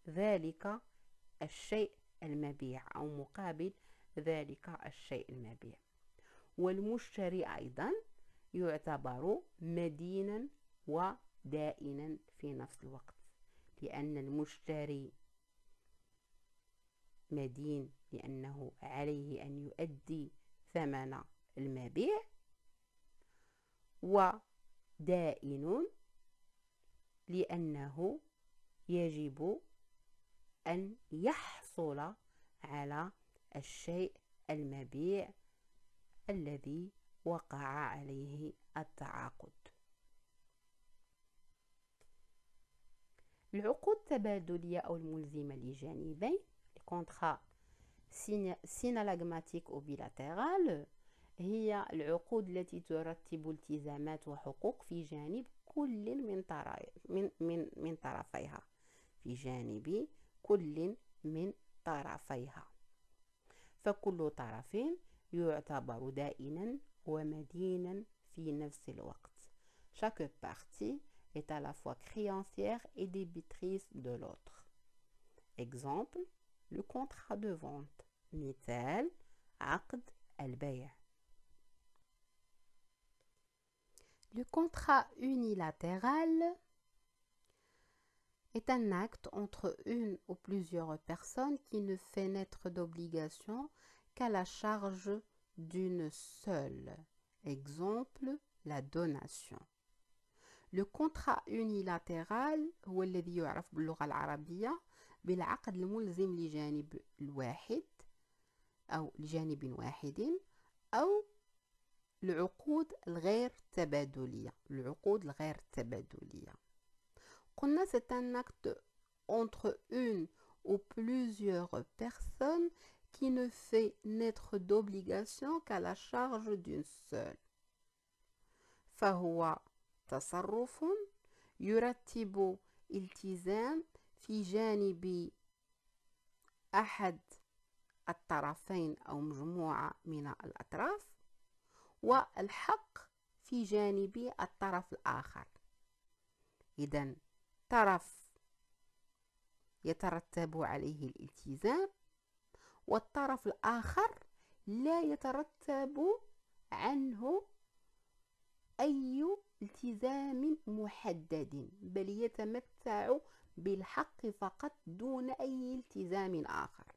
ذلك الشيء المبيع أو مقابل ذلك الشيء المبيع. والمشتري أيضا يعتبر مدينا ودائنا في نفس الوقت لأن المشتري مدين لأنه عليه أن يؤدي ثمن المبيع ودائن لأنه يجب أن يحصل على الشيء المبيع الذي وقع عليه التعاقد. العقود التبادلية أو الملزمة لجانبين contrat synallagmatique ou bilatéral هي العقود التي ترتب التزامات وحقوق في جانب كل من طرفيها. في جانب كل من طرفيها. فكل طرف يعتبر دائنا ومدينا في نفس الوقت. Chaque partie est à la fois créancière et débitrice de l'autre. Exemple, le contrat de vente. مثال عقد البيع. Le contrat unilatéral est un acte entre une ou plusieurs personnes qui ne fait naître d'obligation qu'à la charge d'une seule. Exemple, la donation. Le contrat unilatéral هو الذي يعرف باللغة العربية بالعقد الملزم لجانب الواحد أو لجانب واحد أو العقود الغير تبادلية. العقود الغير تبادلية قلنا c'est un acte entre une ou plusieurs personnes qui ne fait naître d'obligation qu'à la charge d'une seule. فهو تصرف يرتب التزام في جانب أحد الطرفين أو مجموعة من الأطراف، والحق في جانب الطرف الآخر. إذن طرف يترتب عليه الالتزام، والطرف الآخر لا يترتب عنه أي التزام محدد، بل يتمتع بالحق فقط دون أي التزام آخر.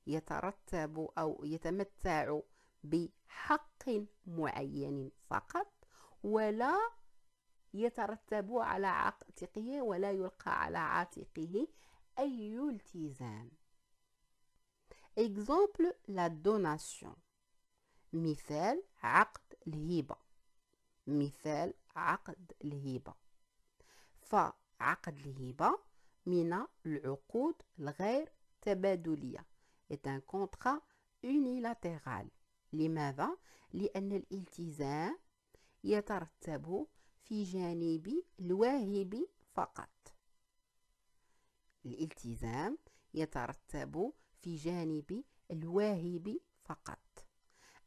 يترتب أو يتمتع بحق معين فقط، ولا يترتب على عاتقه ولا يلقى على عاتقه أي التزام. Exemple la donation. مثال عقد الهبة. مثال عقد الهبة. فعقد الهبة من العقود الغير تبادلية. est un contrat unilatéral. لماذا؟ لأن الالتزام يترتب في جانب الواهب فقط. الالتزام يترتب في جانب الواهب فقط.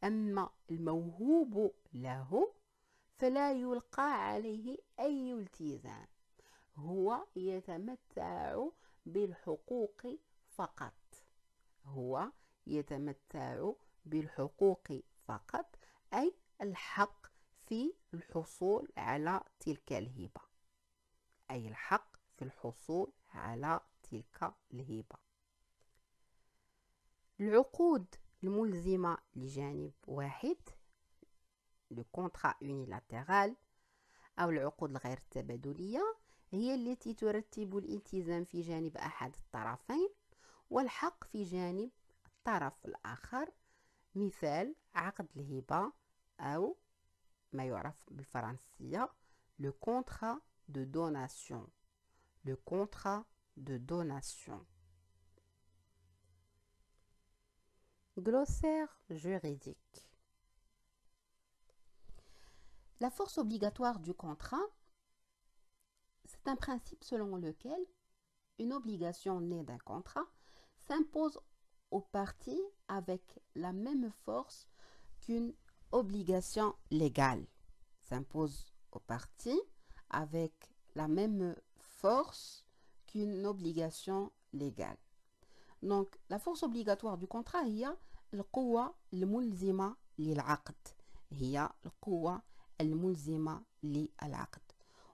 أما الموهوب له فلا يلقى عليه أي التزام، هو يتمتع بالحقوق فقط. هو يتمتع بالحقوق فقط، أي الحق في الحصول على تلك الهبة. أي الحق في الحصول على تلك الهبة. العقود الملزمة لجانب واحد le contrat unilatéral أو العقود الغير التبادلية هي التي ترتب الالتزام في جانب أحد الطرفين والحق في جانب الطرف الآخر. مثال عقد الهبة أو ما يعرف بالفرنسية le contrat de donation. Le contrat de donation. Glossaire juridique. La force obligatoire du contrat, c'est un principe selon lequel une obligation née d'un contrat s'impose aux parties avec la même force qu'une obligation légale. S'impose aux parties avec la même force qu'une obligation légale. Donc, la force obligatoire du contrat هي القوة الملزمة للعقد. هي القوة الملزمة للعقد.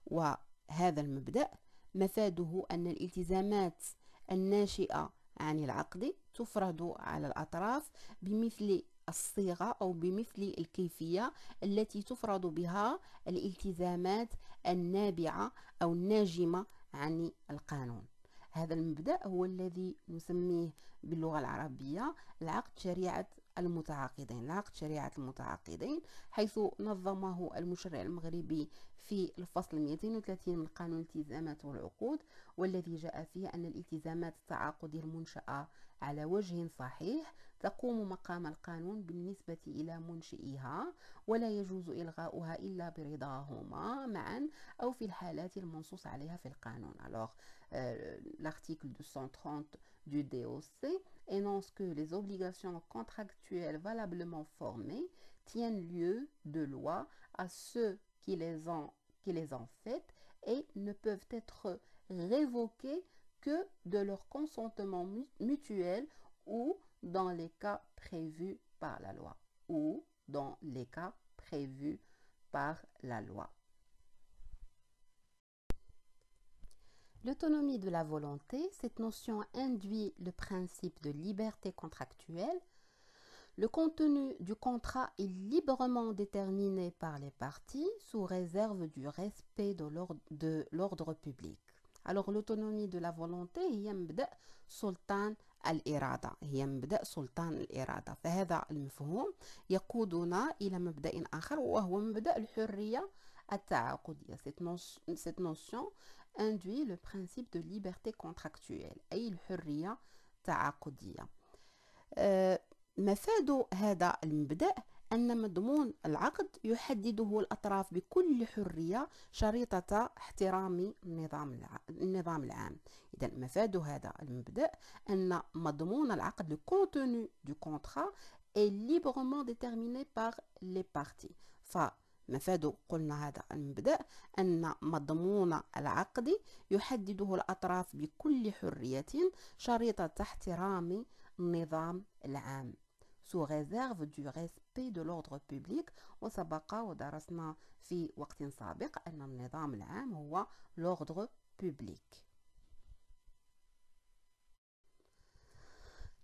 وهذا المبدأ مفاده أن الالتزامات الناشئة عن العقد تفرض على الأطراف بمثل الصيغة أو بمثل الكيفية التي تفرض بها الالتزامات النابعة أو الناجمة عن القانون. هذا المبدأ هو الذي نسميه باللغة العربية العقد شريعة المتعاقدين. العقد شريعة المتعاقدين، حيث نظمه المشرع المغربي في الفصل 230 من قانون الالتزامات والعقود، والذي جاء فيه أن الالتزامات التعاقدية المنشأة على وجه صحيح تقوم مقام القانون بالنسبة إلى منشئها، ولا يجوز إلغاؤها إلا برضاهما معا أو في الحالات المنصوص عليها في القانون. Alors, l'article 230 du DOC énonce que les obligations contractuelles valablement formées tiennent lieu de loi à ceux qui les ont faites et ne peuvent être révoquées que de leur consentement mutuel ou dans les cas prévus par la loi. Ou dans les cas prévus par la loi. L'autonomie de la volonté, cette notion induit le principe de liberté contractuelle. Le contenu du contrat est librement déterminé par les parties sous réserve du respect de l'ordre public. Alors l'autonomie de la volonté هي مبدأ سلطان الإرادة، هي مبدأ سلطان الإرادة. فهذا المفهوم يقودنا إلى مبدأ آخر وهو مبدأ الحرية التعاقدية. Cette notion induit le principe de liberté contractuelle، أي الحرية التعاقدية. مفاد هذا المبدأ أن مضمون العقد يحدده الأطراف بكل حرية شريطة احترام النظام العام. إذا مفاد هذا المبدأ أن مضمون العقد le contenu du contrat est librement déterminé par les parties. فمفاد قلنا هذا المبدأ أن مضمون العقد يحدده الأطراف بكل حرية شريطة احترام النظام العام sous réserve du respect de l'ordre public. وسبق ودرسنا في وقت سابق أن النظام العام هو l'ordre public.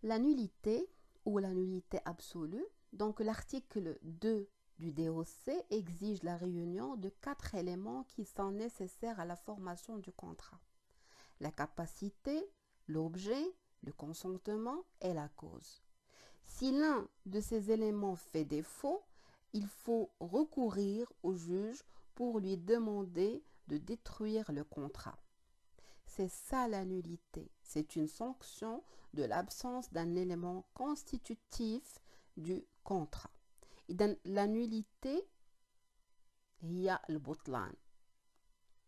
La nullité ou la nullité absolue. Donc l'article 2 du DOC exige la réunion de 4 éléments qui sont nécessaires à la formation du contrat: la capacité, l'objet, le consentement et la cause. Si l'un de ces éléments fait défaut, il faut recourir au juge pour lui demander de détruire le contrat. C'est ça la nullité. C'est une sanction de l'absence d'un élément constitutif du contrat. إذن la nullité هي البطلان،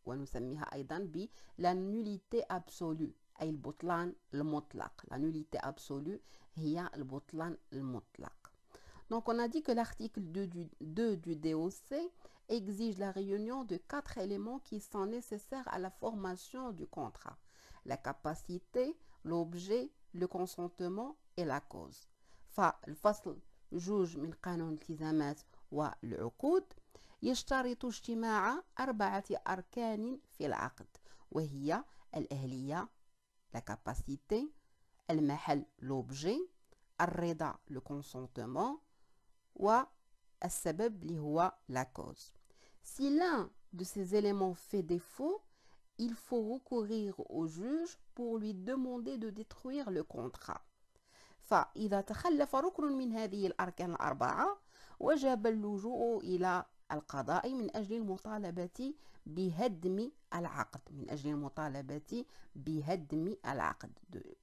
ونسميها أيضا ب la nullité absolue أي البطلان المطلق. La nullité absolue هي البطلان المطلق. Donc on a dit que l'article 2 du DOC exige la réunion de 4 éléments qui sont nécessaires à la formation du contrat: la capacité, l'objet, le consentement et la cause. فالفصل جوج من قانون الالتزامات والعقود يشترط اجتماع 4 أركان في العقد، وهي الأهلية la capacité، المحل l'objet، الرضا le consentement والسبب اللي هو la cause. Si l'un de ces éléments fait défaut, il faut recourir au juge pour lui demander de détruire le contrat. فإذا تخلف ركن من هذه الأركان الأربعة وجب اللجوء إلى القضاء من أجل المطالبة بهدم العقد،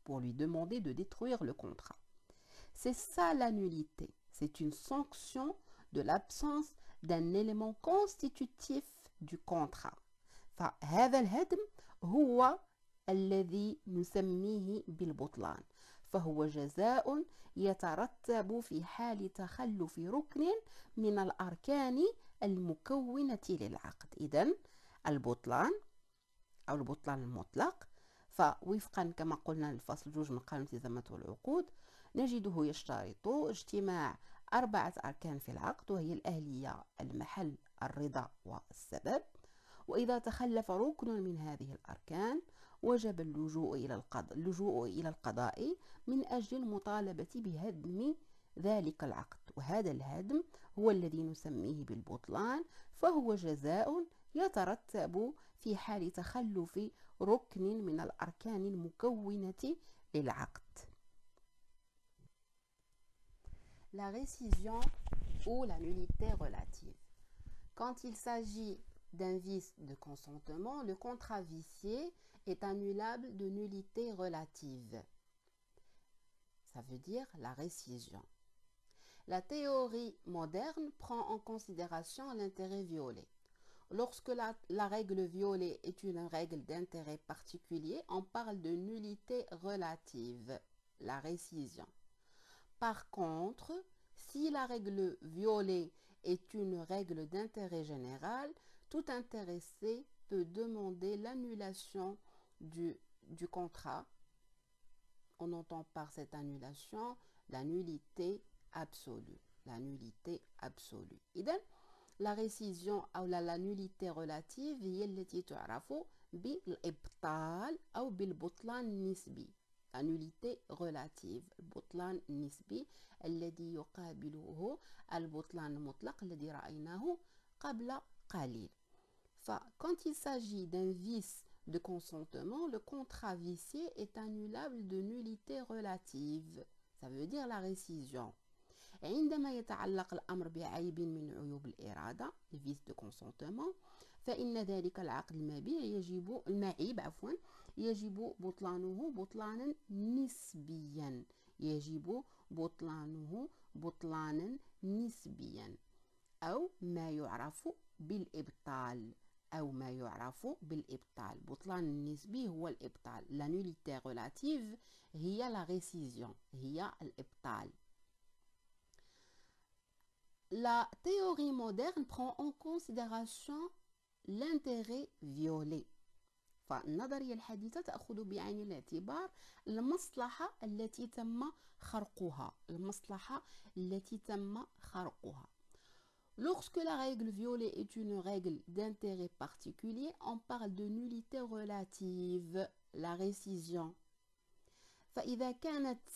pour lui demander de détruire le contrat. C'est ça la nullité. C'est une sanction de l'absence d'un élément constitutif du contrat. فهذا الهدم هو الذي نسميه بالبطلان، فهو جزاء يترتب في حال تخلف ركن من الأركان المكونة للعقد. إذن البطلان أو البطلان المطلق، فوفقا كما قلنا الفصل 2 من قانون الالتزامات والعقود نجده يشترط اجتماع 4 أركان في العقد، وهي الأهلية، المحل، الرضا والسبب. وإذا تخلف ركن من هذه الأركان وجب اللجوء إلى القضاء من أجل المطالبة بهدم ذلك العقد، وهذا الهدم هو الذي نسميه بالبطلان، فهو جزاء يترتب في حال تخلف ركن من الأركان المكونة للعقد. La récision ou la nullité relative. Quand il s'agit d'un vice de consentement, le contrat vicié est annulable de nullité relative. Ça veut dire la récision. La théorie moderne prend en considération l'intérêt violé. Lorsque la règle violée est une règle d'intérêt particulier, on parle de nullité relative, la récision. Par contre, si la règle violée est une règle d'intérêt général, tout intéressé peut demander l'annulation du contrat. On entend par cette annulation la nullité absolue. La nullité absolue. إذن la récision أو la nullité relative هي التي تعرف بالإبطال أو بالبطلان النسبي. La nullité relative، البطلان النسبي الذي يقابله البطلان المطلق الذي رأيناه قبل قليل. Quand il s'agit d'un vice de consentement, le contrat vicié est annulable de nullité relative. Ça veut dire la récision. عندما يتعلق الأمر بعيب من عيوب الإرادة الفيس دو كونسنتمون فإن ذلك العقد يجب بطلانه بطلانا نسبيا بطلانا نسبيا أو ما يعرف بالإبطال بطلان النسبي هو الإبطال. La nullité relative هي la récision هي الإبطال. La théorie moderne prend en considération l'intérêt violé. فالنظرية الحديثة تأخذ بعين الاعتبار المصلحة التي تم خرقها. Lorsque la règle violée est une règle d'intérêt particulier, on parle de nullité relative, la récision. فإذا كانت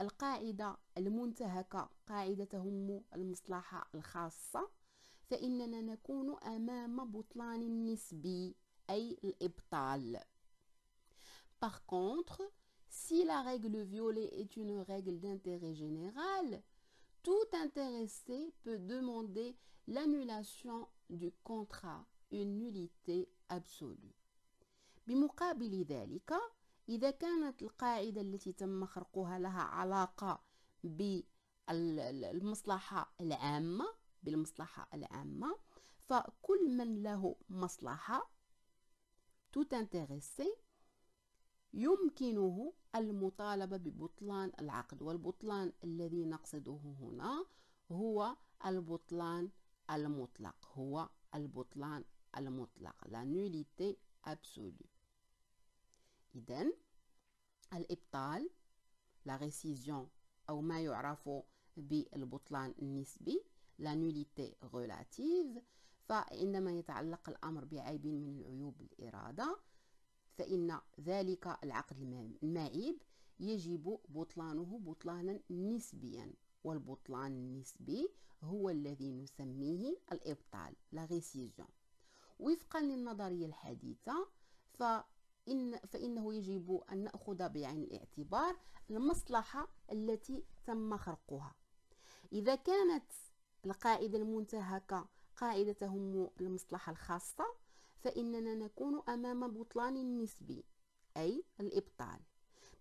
القاعدة المنتهكة قاعدة تهم المصلحة الخاصة فإننا نكون أمام بطلان نسبي أي الإبطال. Par contre, si la règle violée est une règle d'intérêt général, tout intéressé peut demander l'annulation du contrat, une nullité absolue. بمقابل ذلك إذا كانت القاعدة التي تم خرقها لها علاقة بالمصلحة العامة فكل من له مصلحة tout intéressé يمكنه المطالبة ببطلان العقد. والبطلان الذي نقصده هنا هو البطلان المطلق la nullité absolue. إذن الإبطال la récision أو ما يعرف بالبطلان النسبي la nullité relative. فعندما يتعلق الأمر بعيب من عيوب الإرادة فإن ذلك العقد المعيب يجب بطلانه بطلانا نسبيا والبطلان النسبي هو الذي نسميه الإبطال la récision. وفقا للنظرية الحديثة فإنه يجب أن نأخذ بعين الاعتبار المصلحة التي تم خرقها. إذا كانت القاعدة المنتهكة قاعدة تهم المصلحة الخاصة فإننا نكون أمام بطلان نسبي أي الإبطال.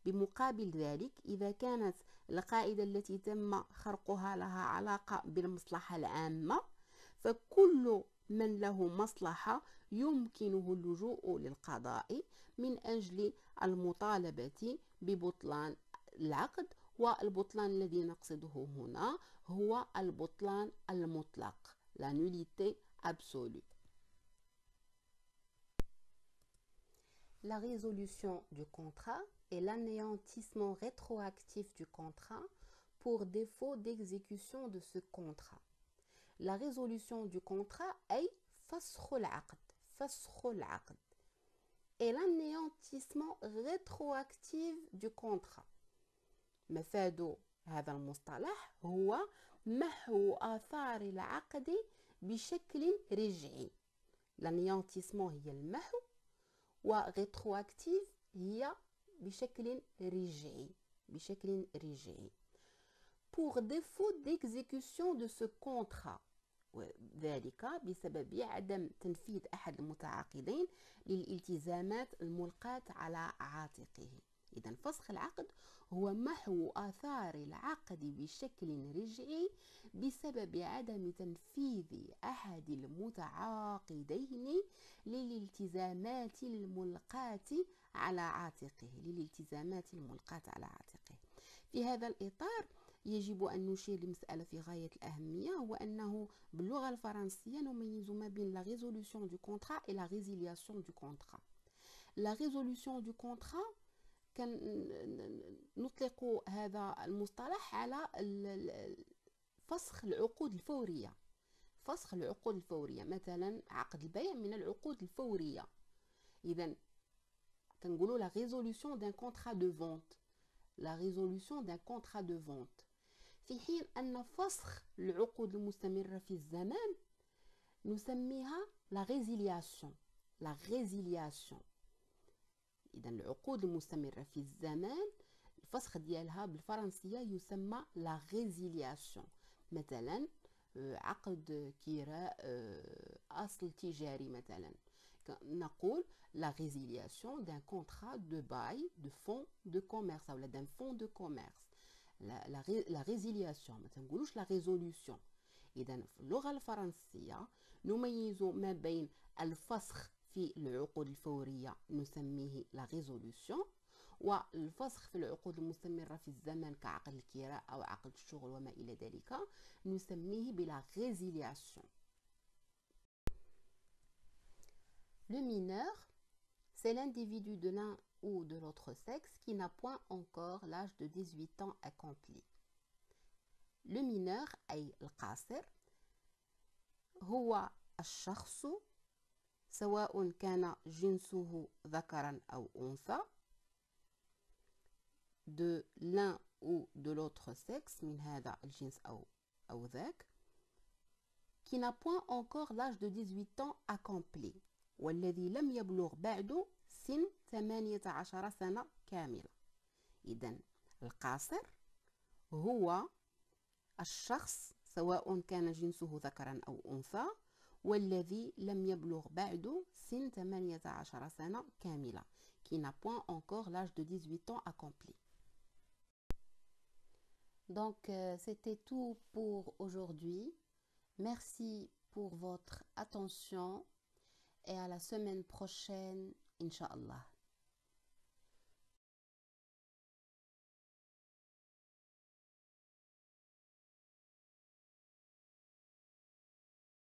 بمقابل ذلك إذا كانت القاعدة التي تم خرقها لها علاقة بالمصلحة العامة فكل من له مصلحة يمكنه اللجوء للقضاء من أجل المطالبة ببطلان العقد. والبطلان الذي نقصده هنا هو البطلان المطلق la nullité absolue. La résolution du contrat est l'anéantissement rétroactif du contrat pour défaut d'exécution de ce contrat. La résolution du contrat est فسخ العقد et l'anéantissement rétroactif du contrat. مفاد هذا المصطلح هو محو آثار العقد بشكل رجعي. l'anéantissement هي المحو وrétroactif هي بشكل رجعي. Pour défaut d'exécution de ce contrat ذلك بسبب عدم تنفيذ أحد المتعاقدين للالتزامات الملقاة على عاتقه. إذن فسخ العقد هو محو آثار العقد بشكل رجعي بسبب عدم تنفيذ أحد المتعاقدين للالتزامات الملقاة على عاتقه. في هذا الإطار يجب أن نشير لمسألة في غاية الأهمية هو أنه باللغة الفرنسية نميز ما بين la résolution du contrat et la résiliation du contrat. La résolution du contrat كان نطلق هذا المصطلح على فسخ العقود الفورية. مثلا عقد البيع من العقود الفورية. إذن كنقولوا la résolution d'un contrat de vente. في حين أن فسخ العقود المستمرة في الزمان نسميها la résiliation. la résiliation. إذا العقود المستمرة في الزمان الفسخ ديالها بالفرنسية يسمى la résiliation. مثلا عقد كراء أصل تجاري مثلا نقول la résiliation d'un contrat de bail de fonds de commerce أو d'un fonds de commerce. la résiliation ما تنقولوش la résolution. إذا في اللغة الفرنسية نميز ما بين الفسخ في العقود الفورية نسميه la résolution، والفسخ في العقود المستمرة في الزمن كعقد الكراء أو عقد الشغل وما إلى ذلك نسميه بلا résiliation. Le mineur, c'est l'individu de l'un ou de l'autre sexe qui n'a point encore l'âge de 18 ans accompli. Le mineur أي القاصر هو الشخص سواء كان جنسه ذكرا أو أنثى de l'un ou de l'autre sexe من هذا الجنس أو ذاك qui n'a point encore l'âge de 18 ans accompli والذي لم يبلغ بعد سن 18 سنة كاملة. إذن القاصر هو الشخص سواء كان جنسه ذكرا أو أنثى والذي لم يبلغ بعد سن 18 سنة كاملة qui n'a point encore l'âge de 18 ans accompli. Donc c'était tout pour aujourd'hui. Merci pour votre attention et à la semaine prochaine, Inch'Allah.